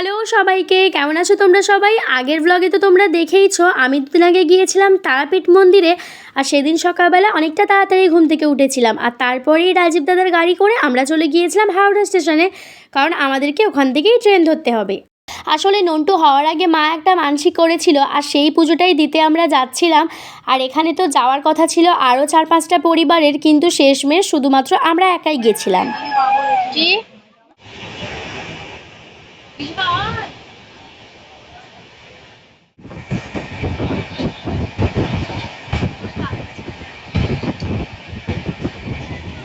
Hello সবাইকে, কেমন আছো তোমরা সবাই? আগের ব্লগে তো তোমরা দেখেইছো আমি দুদিন আগে গিয়েছিলাম তারাপীঠ মন্দিরে। আর সেদিন সকালবেলা অনেকটা তাড়াতাড়ি ঘুম থেকে উঠেছিলাম, আর তারপরেই রাজীব দাদার গাড়ি করে আমরা চলে গিয়েছিলাম হাওড়া স্টেশনে, কারণ আমাদেরকে ওখান থেকেই ট্রেন ধরতে হবে। আসলে নন্টু হওয়ার আগে মা একটা মানসিক করেছিল, আর সেই পুজোটাই দিতে আমরা যাচ্ছিলাম। আর এখানে তো যাওয়ার কথা ছিল আরও 4-5টা পরিবারের, কিন্তু শেষমেশ শুধুমাত্র আমরা একাই গেছিলাম।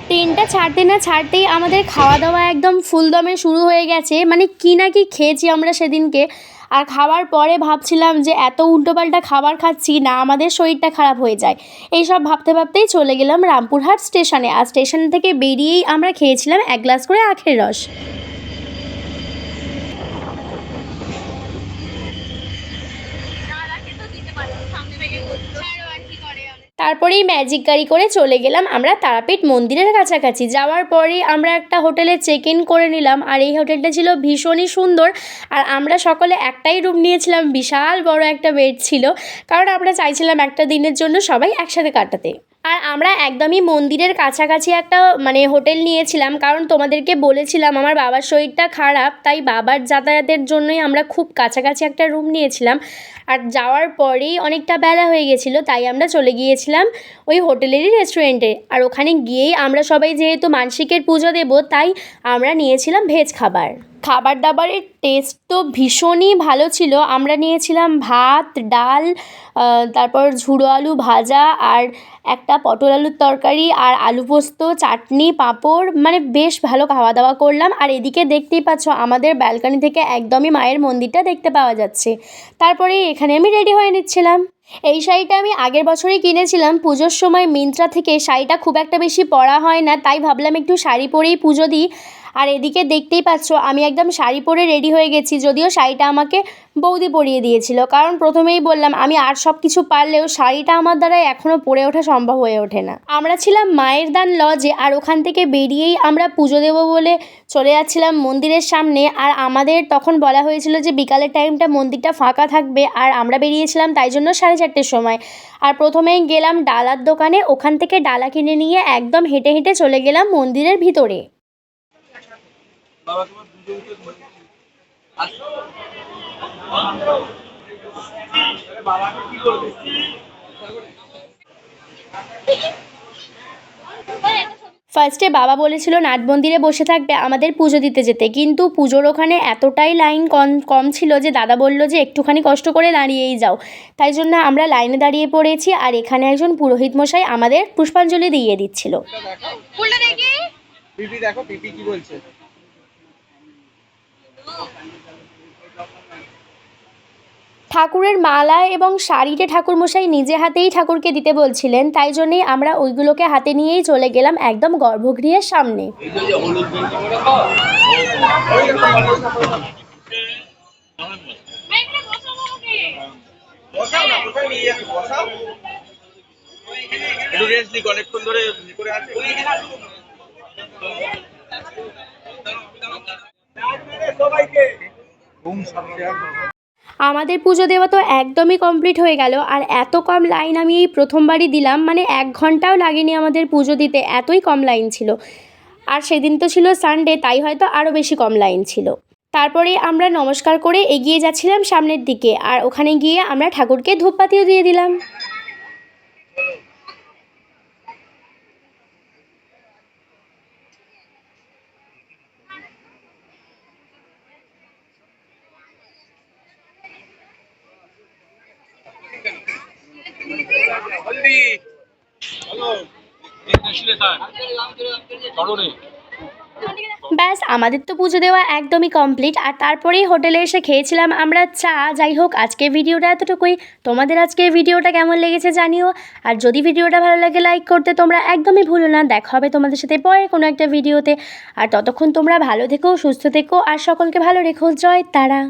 ট্রেনটা ছাড়তে না ছাড়তেই আমাদের খাওয়া দাওয়া একদম ফুলদমে শুরু হয়ে গেছে, মানে কি না কি খেয়েছি আমরা সেদিনকে। আর খাওয়ার পরে ভাবছিলাম যে এত উল্টোপাল্টা খাবার খাচ্ছি না আমাদের শরীরটা খারাপ হয়ে যায়। এইসব ভাবতে ভাবতেই চলে গেলাম রামপুরহাট স্টেশনে। আর স্টেশন থেকে বেরিয়েই আমরা খেয়েছিলাম 1 গ্লাস করে আখের রস। তারপরেই ম্যাজিক গাড়ি করে চলে গেলাম আমরা তারাপীঠ মন্দিরের কাছাকাছি। যাওয়ার পরেই আমরা একটা হোটেলে চেক ইন করে নিলাম, আর এই হোটেলটা ছিল ভীষণই সুন্দর। আর আমরা সকলে একটাই রুম নিয়েছিলাম, বিশাল বড় একটা বেড ছিল, কারণ আমরা চাইছিলাম একটা দিনের জন্য সবাই একসাথে কাটাতে। আর আমরা একদমই মন্দিরের কাছাকাছি একটা হোটেল নিয়েছিলাম, কারণ তোমাদেরকে বলেছিলাম আমার বাবার শরীরটা খারাপ, তাই বাবার যাতায়াতের জন্যই আমরা খুব কাছাকাছি একটা রুম নিয়েছিলাম। আর যাওয়ার পরেই অনেকটা বেলা হয়ে গেছিলো, তাই আমরা চলে গিয়েছিলাম ওই হোটেলেরই রেস্টুরেন্টে। আর ওখানে গিয়েই আমরা সবাই যেহেতু মানসিকের পুজো দেবো, তাই আমরা নিয়েছিলাম ভেজ খাবার। খাবার দাবারের টেস্ট তো ভীষণই ভালো ছিল। আমরা নিয়েছিলাম ভাত, ডাল, তারপর ঝুড়ো আলু ভাজা, আর একটা পটল আলুর তরকারি, আর আলু পোস্ত, চাটনি, পাঁপড়, মানে বেশ ভালো খাওয়া দাওয়া করলাম। আর এদিকে দেখতেই পাচ্ছ আমাদের ব্যালকনি থেকে একদমই মায়ের মন্দিরটা দেখতে পাওয়া যাচ্ছে। তারপরে এখানে আমি রেডি হয়ে নিচ্ছিলাম। এই শাড়িটা আমি আগের বছরই কিনেছিলাম পুজোর সময় মিন্ত্রা থেকে। শাড়িটা খুব একটা বেশি পরা হয় না, তাই ভাবলাম একটু শাড়ি পরেই পুজো দিই। আর এদিকে দেখতেই পাচ্ছ আমি একদম শাড়ি পরে রেডি হয়ে গেছি, যদিও শাড়িটা আমাকে বৌদি পরিয়ে দিয়েছিল, কারণ প্রথমেই বললাম আমি আর সব কিছু পারলেও শাড়িটা আমার দ্বারা এখনও পরে ওঠা সম্ভব হয়ে ওঠে না। আমরা ছিলাম মায়ের দান লজে, আর ওখান থেকে বেরিয়েই আমরা পুজো দেবো বলে চলে যাচ্ছিলাম মন্দিরের সামনে। আর আমাদের তখন বলা হয়েছিল যে বিকালের টাইমটা মন্দিরটা ফাঁকা থাকবে, আর আমরা বেরিয়েছিলাম তাই জন্য 4:30টার সময়। আর প্রথমেই গেলাম ডালার দোকানে, ওখান থেকে ডালা কিনে নিয়ে একদম হেঁটে হেঁটে চলে গেলাম মন্দিরের ভিতরে। ফার্স্টে বাবা বলেছিল নাট মন্দিরে বসে থাকবে আমাদের পুজো দিতে যেতে, কিন্তু পুজোর ওখানে এতটাই লাইন কম ছিল যে দাদা বলল যে একটুখানি কষ্ট করে দাঁড়িয়েই যাও। তাই জন্য আমরা লাইনে দাঁড়িয়ে পড়েছি, আর এখানে একজন পুরোহিত মশাই আমাদের পুষ্পাঞ্জলি দিয়ে দিচ্ছিল। দেখো পিপি কি বলছে। ঠাকুরের মালা এবং শাড়িটা ঠাকুরমশাই নিজে হাতেই ঠাকুরকে দিতে বলছিলেন, তাই জন্যেই আমরা ওইগুলোকে হাতে নিয়েই চলে গেলাম একদম গর্ভগৃহের সামনে। আমাদের পুজো দেওয়া তো একদমই কমপ্লিট হয়ে গেল, আর এত কম লাইন আমি এই প্রথমবারই দিলাম, মানে 1 ঘন্টাও লাগেনি আমাদের পুজো দিতে, এতই কম লাইন ছিল। আর সেদিন তো ছিল সানডে, তাই হয়তো আরও বেশি কম লাইন ছিল। তারপরে আমরা নমস্কার করে এগিয়ে যাচ্ছিলাম সামনের দিকে, আর ওখানে গিয়ে আমরা ঠাকুরকে ধূপবাতিও দিয়ে দিলাম। ব্যাস আমাদের তো পুজো দেওয়া একদমই কমপ্লিট। আর তারপরেই হোটেলে এসে খেয়েছিলাম আমরা চা। যাই হোক, আজকের ভিডিওটা এতটুকুই। তোমাদের আজকের ভিডিওটা কেমন লেগেছে জানিও, আর যদি ভিডিওটা ভালো লাগে লাইক করতে তোমরা একদমই ভুলো না। দেখা হবে তোমাদের সাথে পরে কোনো একটা ভিডিওতে, আর ততক্ষণ তোমরা ভালো থেকো, সুস্থ থেকো, আর সকলকে ভালো রেখো। জয় তারা।